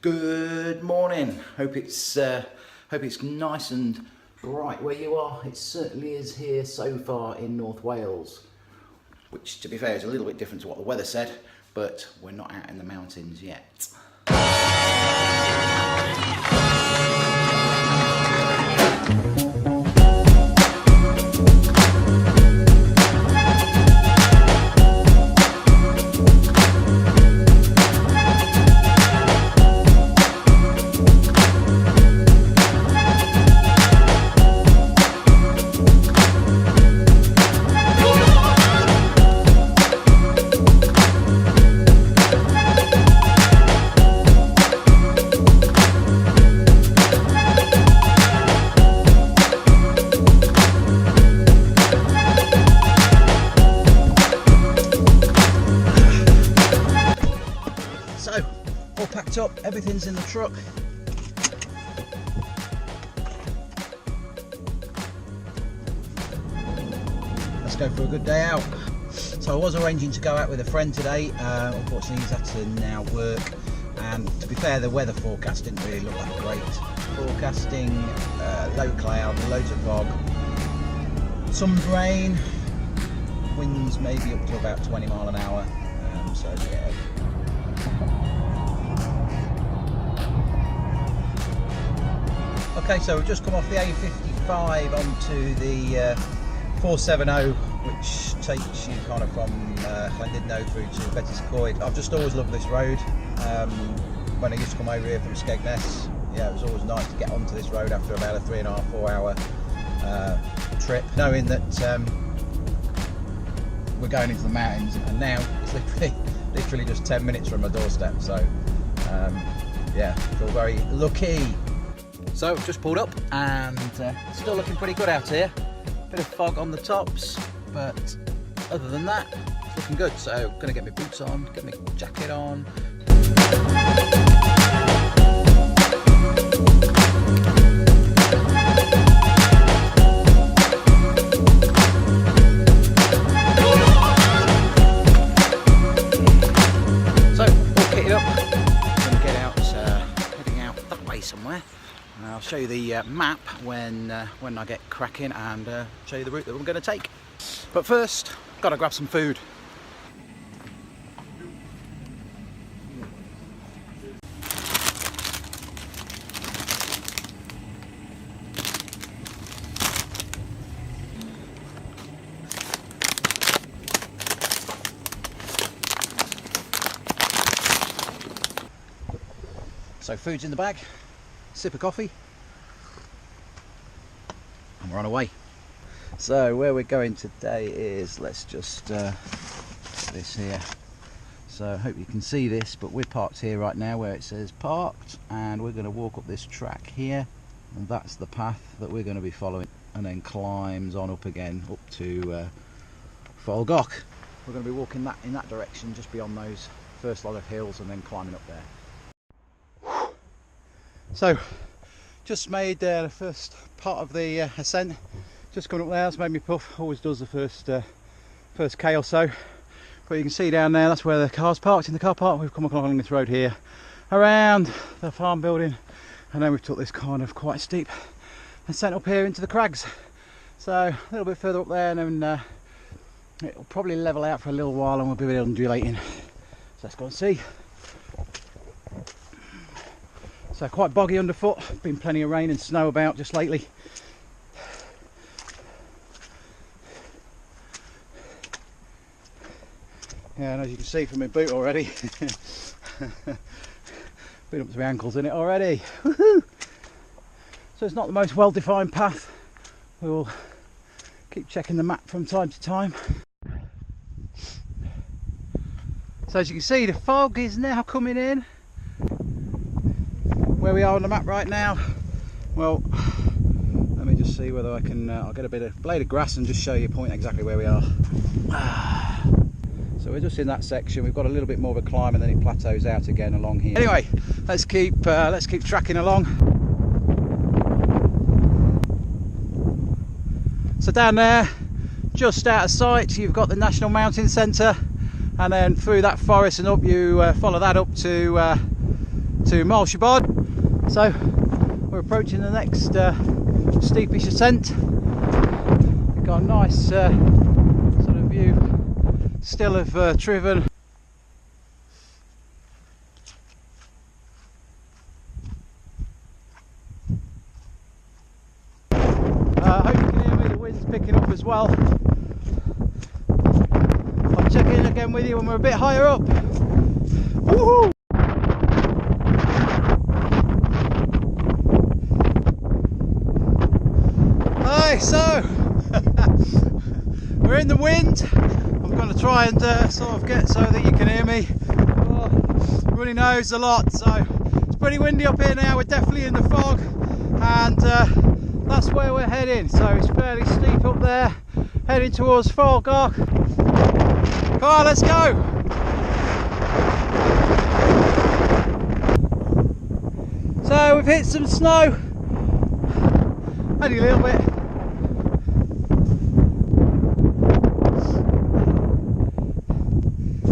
Good morning. Hope it's nice and bright where you are. It certainly is here so far in North Wales, which to be fair is a little bit different to what the weather said, but we're not out in the mountains yet. So, all packed up, everything's in the truck. Let's go for a good day out. So I was arranging to go out with a friend today, unfortunately he's had to now work, and to be fair the weather forecast didn't really look that great. Forecasting low cloud, loads of fog, some rain, winds maybe up to about 20 mile an hour, so yeah. Okay, so we've just come off the A55 onto the 470, which takes you kind of from Llandudno through to Pen y Gwrd. I've just always loved this road. When I used to come over here from Skegness, yeah, it was always nice to get onto this road after about a 3.5–4 hour trip, knowing that we're going into the mountains, and now it's literally just 10 minutes from my doorstep. So yeah, I feel very lucky. So just pulled up and still looking pretty good out here. Bit of fog on the tops, but other than that, it's looking good. So gonna get my boots on, get my jacket on. So all kitted up, gonna get out, heading out that way somewhere. I'll show you the map when I get cracking, and show you the route that we're going to take. But first, got to grab some food. So food's in the bag. Sip of coffee, and we're on our way. So where we're going today is, let's just this here. So I hope you can see this, but we're parked here right now where it says parked, and we're going to walk up this track here, and that's the path that we're going to be following, and then climbs on up again up to Foel Goch. We're going to be walking in that direction, just beyond those first lot of hills, and then climbing up there. So, just made the first part of the ascent. Just coming up there, that's made me puff. Always does the first K or so. But you can see down there, that's where the car's parked, in the car park. We've come along this road here, around the farm building, and then we've took this kind of quite steep ascent up here into the crags. So a little bit further up there, and then it'll probably level out for a little while, and we'll be undulating. So let's go and see. So quite boggy underfoot, been plenty of rain and snow about just lately. Yeah, and as you can see from my boot already, been up to my ankles in it already. Woohoo! So it's not the most well-defined path. We will keep checking the map from time to time. So as you can see, the fog is now coming in. Where we are on the map right now, well, let me just see whether I can, I'll get a bit of blade of grass and just show you, point exactly where we are. So we're just in that section. We've got a little bit more of a climb, and then it plateaus out again along here. Anyway, let's keep tracking along. So down there, just out of sight, you've got the National Mountain Centre, and then through that forest and up, you follow that up to to Malshebod. So we're approaching the next steepish ascent. We've got a nice sort of view still of Triven. I hope you can hear me, the wind's picking up as well. I'll check in again with you when we're a bit higher up. Woohoo! Hi, so we're in the wind. I'm going to try and sort of get so that you can hear me. Oh, runny nose a lot, so it's pretty windy up here now. We're definitely in the fog, and that's where we're heading. So it's fairly steep up there, heading towards Foel Goch. Come on, let's go! So we've hit some snow, only a little bit.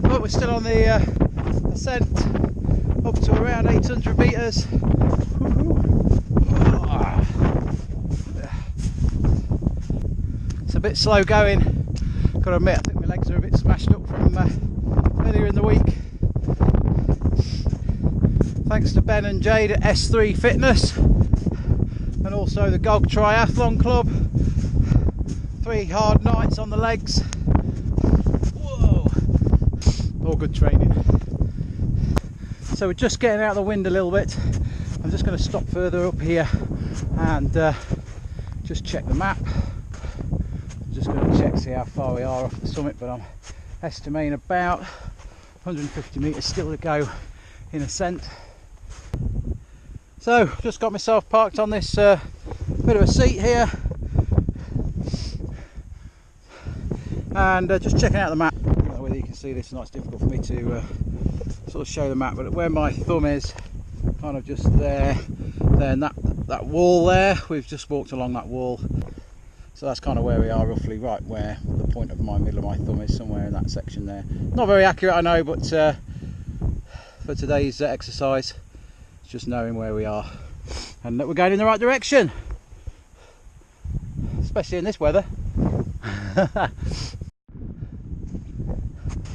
But we're still on the ascent up to around 800 metres. It's a bit slow going, got to admit. I think my legs are a bit smashed up from earlier in the week. Thanks to Ben and Jade at S3 Fitness, and also the Goch Triathlon Club. 3 hard nights on the legs. Whoa! All good training. So we're just getting out of the wind a little bit. I'm just going to stop further up here and just check the map. I'm just going to check, see how far we are off the summit, but I'm estimating about 150 metres still to go in ascent. So just got myself parked on this bit of a seat here, and just checking out the map. I don't know whether you can see this or not. It's difficult for me to sort of show the map, but where my thumb is, kind of just there, and that wall there, we've just walked along that wall. So that's kind of where we are, roughly, right where the point of my middle of my thumb is, somewhere in that section there. Not very accurate, I know, but for today's exercise, it's just knowing where we are and that we're going in the right direction, especially in this weather.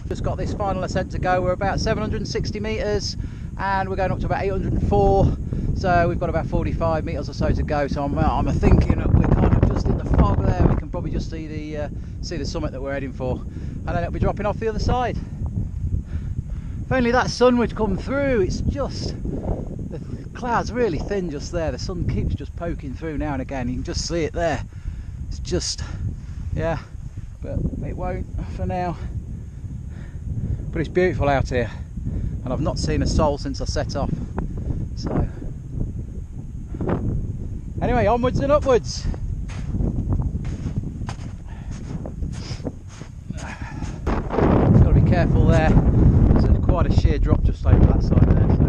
Just got this final ascent to go. We're about 760 metres and we're going up to about 804, so we've got about 45 metres or so to go. So I'm thinking that we're kind of just in the fog there. We can probably just see the summit that we're heading for, and then it'll be dropping off the other side. If only that sun would come through. It's just, the cloud's really thin just there. The sun keeps just poking through now and again. You can just see it there. It's just, yeah, but it won't for now. But it's beautiful out here, and I've not seen a soul since I set off. So anyway, onwards and upwards. Just got to be careful there. There's quite a sheer drop just over that side there, so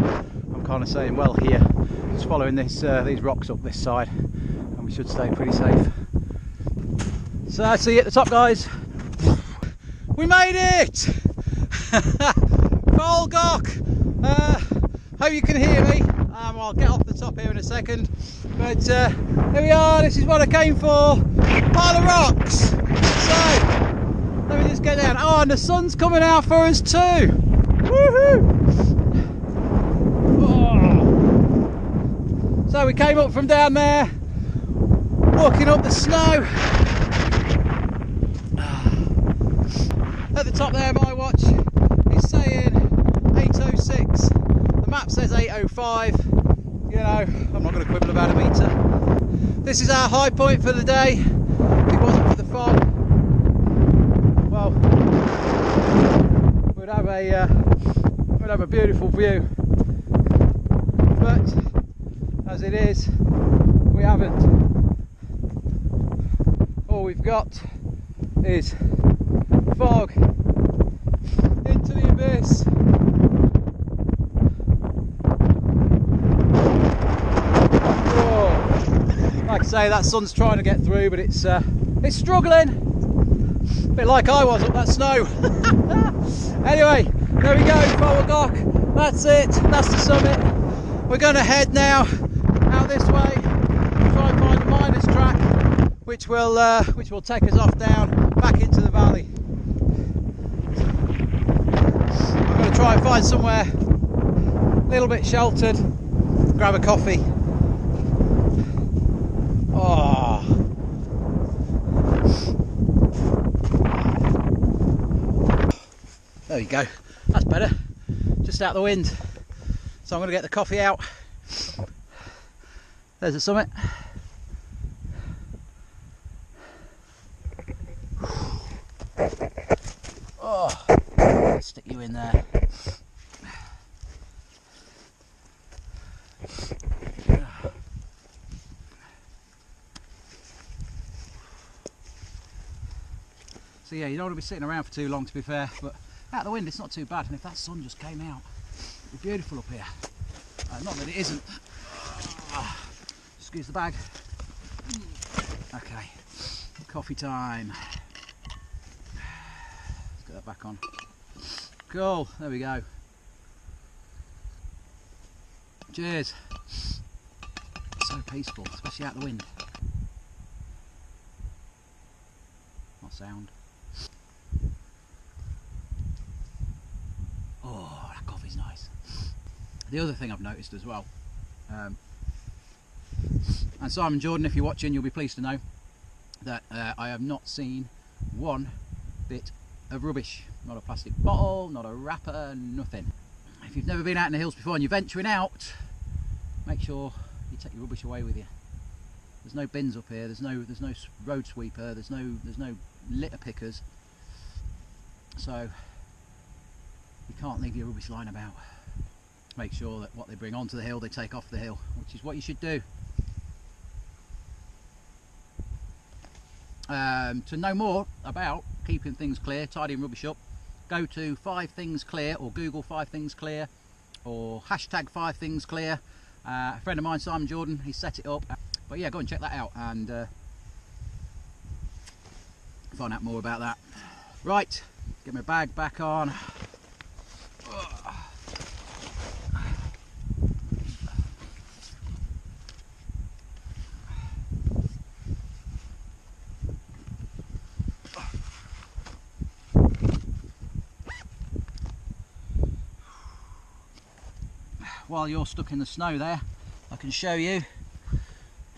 I'm kind of saying, well, here, just following this these rocks up this side, and we should stay pretty safe. So see you at the top, guys. We made it! Foel Goch! Hope you can hear me. I'll get off the top here in a second, but here we are. This is what I came for. Pile of rocks. So let me just get down. Oh, and the sun's coming out for us too. Woohoo! Oh. So we came up from down there, walking up the snow. At the top there, my watch is saying 8:06. The map says 8:05. You know, I'm not going to quibble about a metre. This is our high point for the day. If it wasn't for the fog, well, we'd have a beautiful view. But as it is, we haven't. All we've got is fog into the abyss. Whoa. Like I say, that sun's trying to get through, but it's struggling. A bit like I was up that snow. Anyway, there we go, Foel Goch. That's it. That's the summit. We're going to head now out this way, try and find a miners track, which will take us off down back into the valley. I'm going to try and find somewhere a little bit sheltered, grab a coffee. Oh. There you go, that's better, just out the wind. So I'm going to get the coffee out. There's the summit. Oh, stick you in there. So yeah, you don't want to be sitting around for too long, to be fair, but out the wind it's not too bad, and if that sun just came out, it'd be beautiful up here. Not that it isn't. Excuse the bag. Okay, coffee time. Let's get that back on. Cool, there we go. Cheers. So peaceful, especially out the wind. What sound? Oh, that coffee's nice. The other thing I've noticed as well, and Simon Jordan, if you're watching, you'll be pleased to know that I have not seen one bit of rubbish. Not a plastic bottle, not a wrapper, nothing. If you've never been out in the hills before and you're venturing out, make sure you take your rubbish away with you. There's no bins up here. There's no road sweeper. There's no litter pickers. So you can't leave your rubbish lying about. Make sure that what they bring onto the hill they take off the hill, which is what you should do. To know more about keeping things clear, tidying rubbish up, go to 5 Things Clear, or Google 5 Things Clear, or hashtag 5 Things Clear. A friend of mine, Simon Jordan, he set it up. But yeah, go and check that out and find out more about that. Right, get my bag back on. While you're stuck in the snow there, I can show you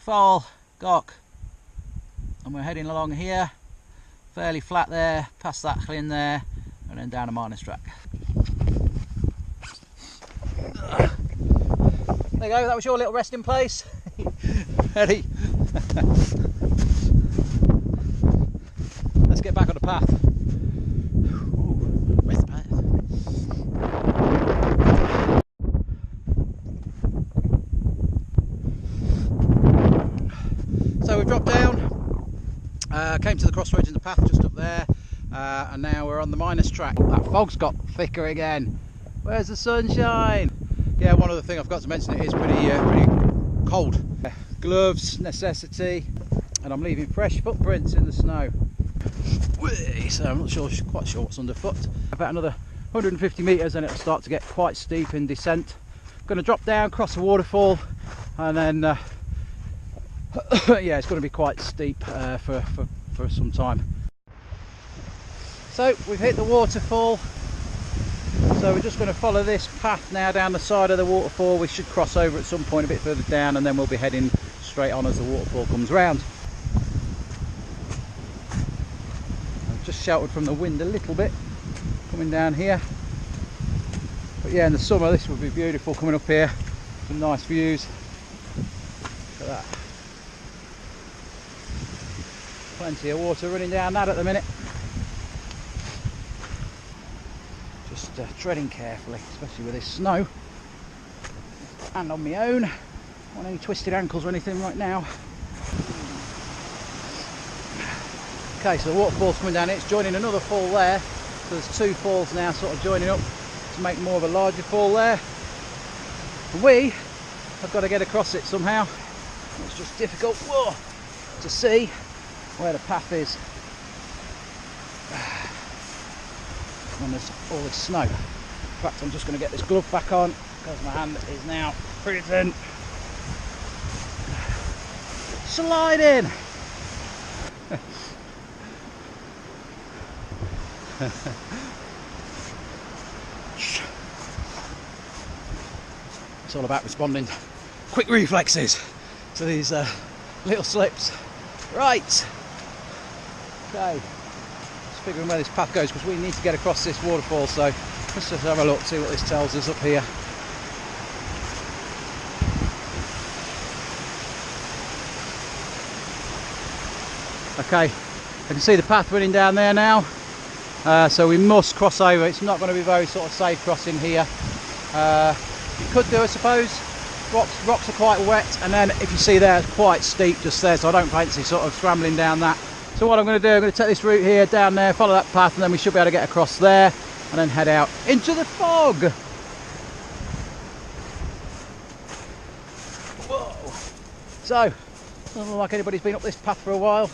Foel Goch, and we're heading along here, fairly flat there, past that clean there, and then down a miners track. There you go, that was your little resting place. Ready? Let's get back on the path. Ooh, where's the path? So we've dropped down, came to the crossroads in the path just up there, and now we're on the miners track. That fog's got thicker again. Where's the sunshine? Yeah, one other thing I've got to mention, it is pretty cold. Gloves, necessity, and I'm leaving fresh footprints in the snow. So I'm not quite sure what's underfoot. About another 150 metres and it'll start to get quite steep in descent. I'm going to drop down, cross a waterfall, and then yeah, it's going to be quite steep for some time. So we've hit the waterfall, so we're just going to follow this path now down the side of the waterfall. We should cross over at some point a bit further down, and then we'll be heading straight on as the waterfall comes round. I've just sheltered from the wind a little bit coming down here, but yeah, in the summer this would be beautiful coming up here. Some nice views. Look at that. Plenty of water running down that at the minute. Just treading carefully, especially with this snow, and on my own. I don't want any twisted ankles or anything right now. Okay, so the waterfall's coming down, it's joining another fall there, so there's 2 falls now sort of joining up to make more of a larger fall there. We have got to get across it somehow. It's just difficult to see where the path is when there's all this snow. In fact, I'm just going to get this glove back on because my hand is now freezing. Slide in. It's all about responding quick reflexes to these little slips. Right. Okay. Just figuring where this path goes because we need to get across this waterfall. So let's just have a look, see what this tells us up here. Okay, I can see the path running down there now, so we must cross over. It's not going to be very sort of safe crossing here. You could do, I suppose. Rocks are quite wet, and then if you see there, it's quite steep just there, so I don't fancy sort of scrambling down that. So what I'm going to do, I'm going to take this route here down there, follow that path, and then we should be able to get across there and then head out into the fog. Whoa. So, doesn't look like anybody's been up this path for a while.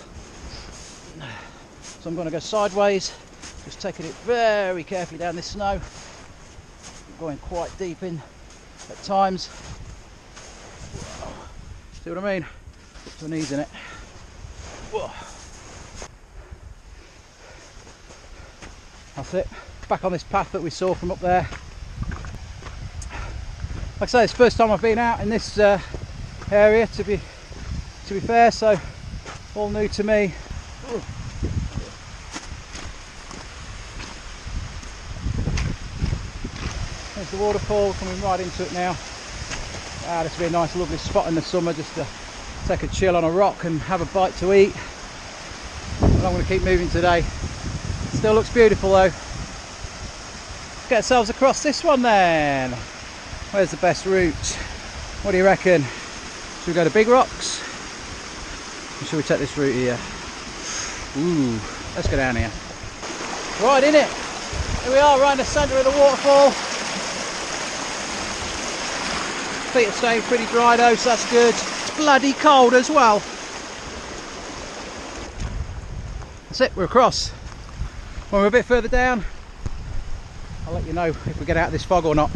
So I'm going to go sideways, just taking it very carefully down this snow. I'm going quite deep in at times. Whoa. See what I mean? Put my knees in it. Whoa. That's it. Back on this path that we saw from up there. Like I say, it's the first time I've been out in this area. To be fair, so all new to me. There's the waterfall, coming right into it now. Ah, this will be a nice lovely spot in the summer just to take a chill on a rock and have a bite to eat. But I'm going to keep moving today. Still looks beautiful though. Let's get ourselves across this one then. Where's the best route? What do you reckon? Should we go to Big Rocks? Or should we take this route here? Ooh, let's go down here. Right in it. Here we are, right in the centre of the waterfall. Feet are staying pretty dry though, so that's good. It's bloody cold as well. That's it, we're across. When we're a bit further down, I'll let you know if we get out of this fog or not.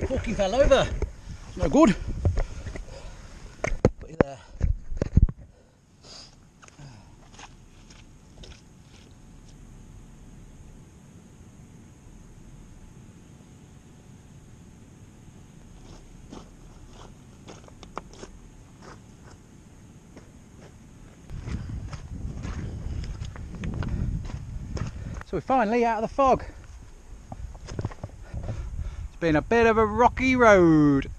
Fucking fell over. No good. Put you there. So we're finally out of the fog. Been a bit of a rocky road.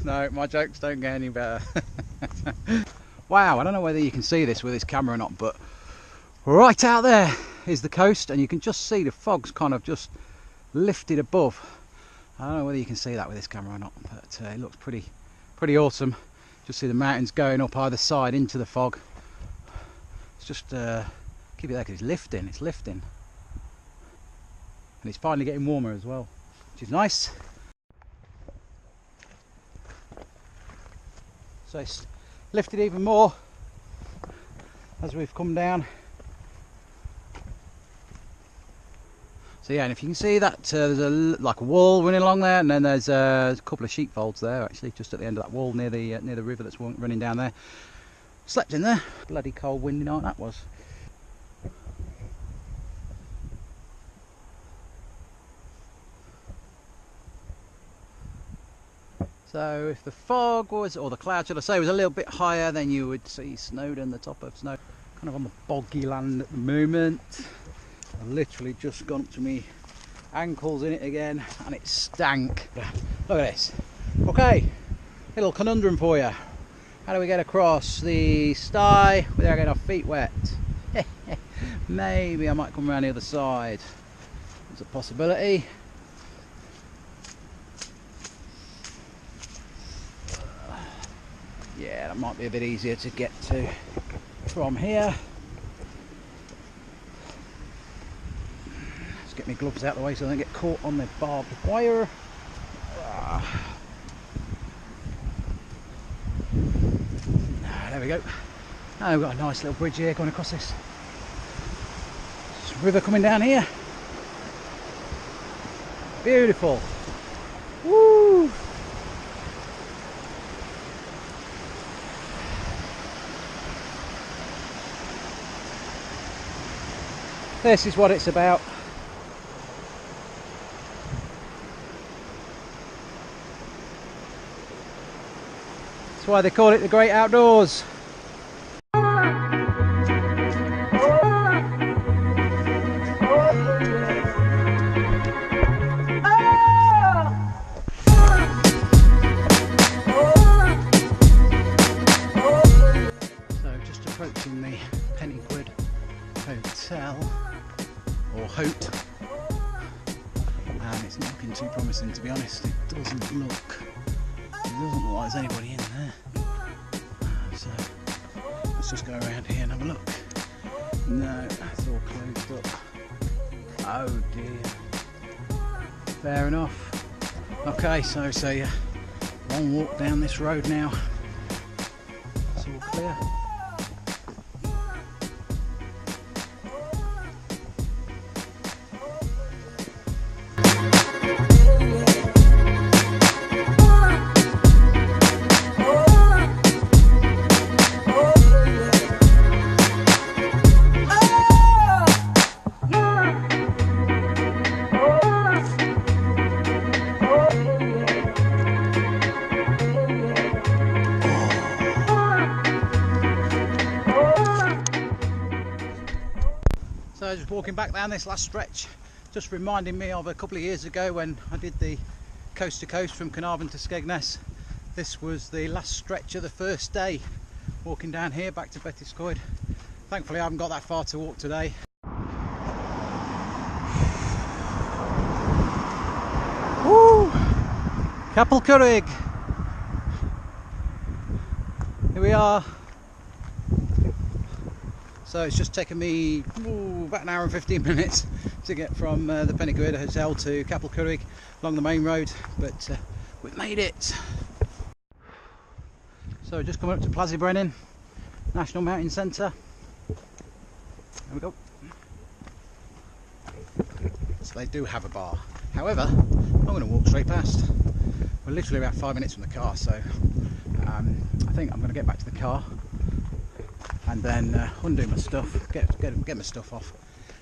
No, my jokes don't get any better. Wow, I don't know whether you can see this with this camera or not, but right out there is the coast, and you can just see the fog's kind of just lifted above. I don't know whether you can see that with this camera or not, but it looks pretty awesome. Just see the mountains going up either side into the fog. It's just keep it there because it's lifting. And it's finally getting warmer as well, which is nice. So it's lifted even more as we've come down. So yeah, and if you can see that there's like a wall running along there, and then there's a couple of sheepfolds there actually, just at the end of that wall near the river that's running down there. Slept in there. Bloody cold windy night that was. So if the fog was, or the cloud should I say, was a little bit higher, then you would see Snowdon, the top of Snow, kind of on the boggy land at the moment. I've literally just gone up to me ankles in it again, and it stank. Look at this. Okay, little conundrum for you. How do we get across the Stye without getting our feet wet? Maybe I might come around the other side. There's a possibility. Yeah, that that might be a bit easier to get to from here. Let's get my gloves out of the way so I don't get caught on the barbed wire. There we go. Now we've got a nice little bridge here going across this river coming down here. Beautiful. Woo! This is what it's about. That's why they call it the great outdoors. Approaching the Pen y Gwrd Hotel, or Hote, and it's not looking too promising, to be honest. It doesn't look like there's anybody in there. So let's just go around here and have a look. No, it's all closed up. Oh dear. Fair enough. Okay, so a long walk down this road now. It's all clear. So just walking back down this last stretch, just reminding me of a couple of years ago when I did the coast to coast from Carnarvon to Skegness. This was the last stretch of the first day, walking down here back to Pen y Gwrd. Thankfully I haven't got that far to walk today. Woo! Capel Curig! Here we are. So it's just taken me about an hour and 15 minutes to get from the Pen y Gwrd Hotel to Capel Curig along the main road, but we've made it. So just coming up to Brennan National Mountain Centre. There we go. So they do have a bar. However, I'm going to walk straight past. We're literally about 5 minutes from the car, so I think I'm going to get back to the car and then undo my stuff, get my stuff off,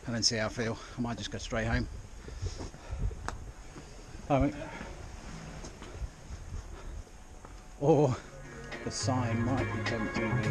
and then see how I feel. I might just go straight home. Or the sign might be tempting me.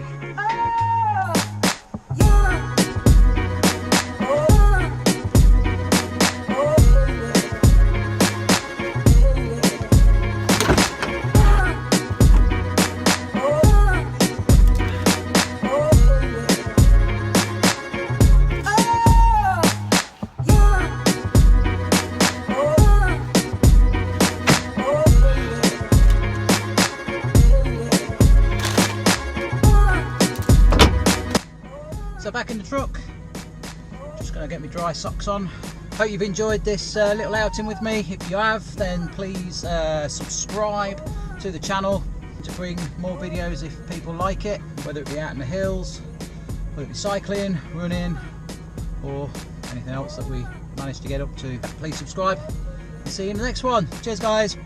So back in the truck, just going to get my dry socks on. Hope you've enjoyed this little outing with me. If you have, then please subscribe to the channel to bring more videos if people like it, whether it be out in the hills, whether it be cycling, running, or anything else that we managed to get up to. Please subscribe and see you in the next one. Cheers guys.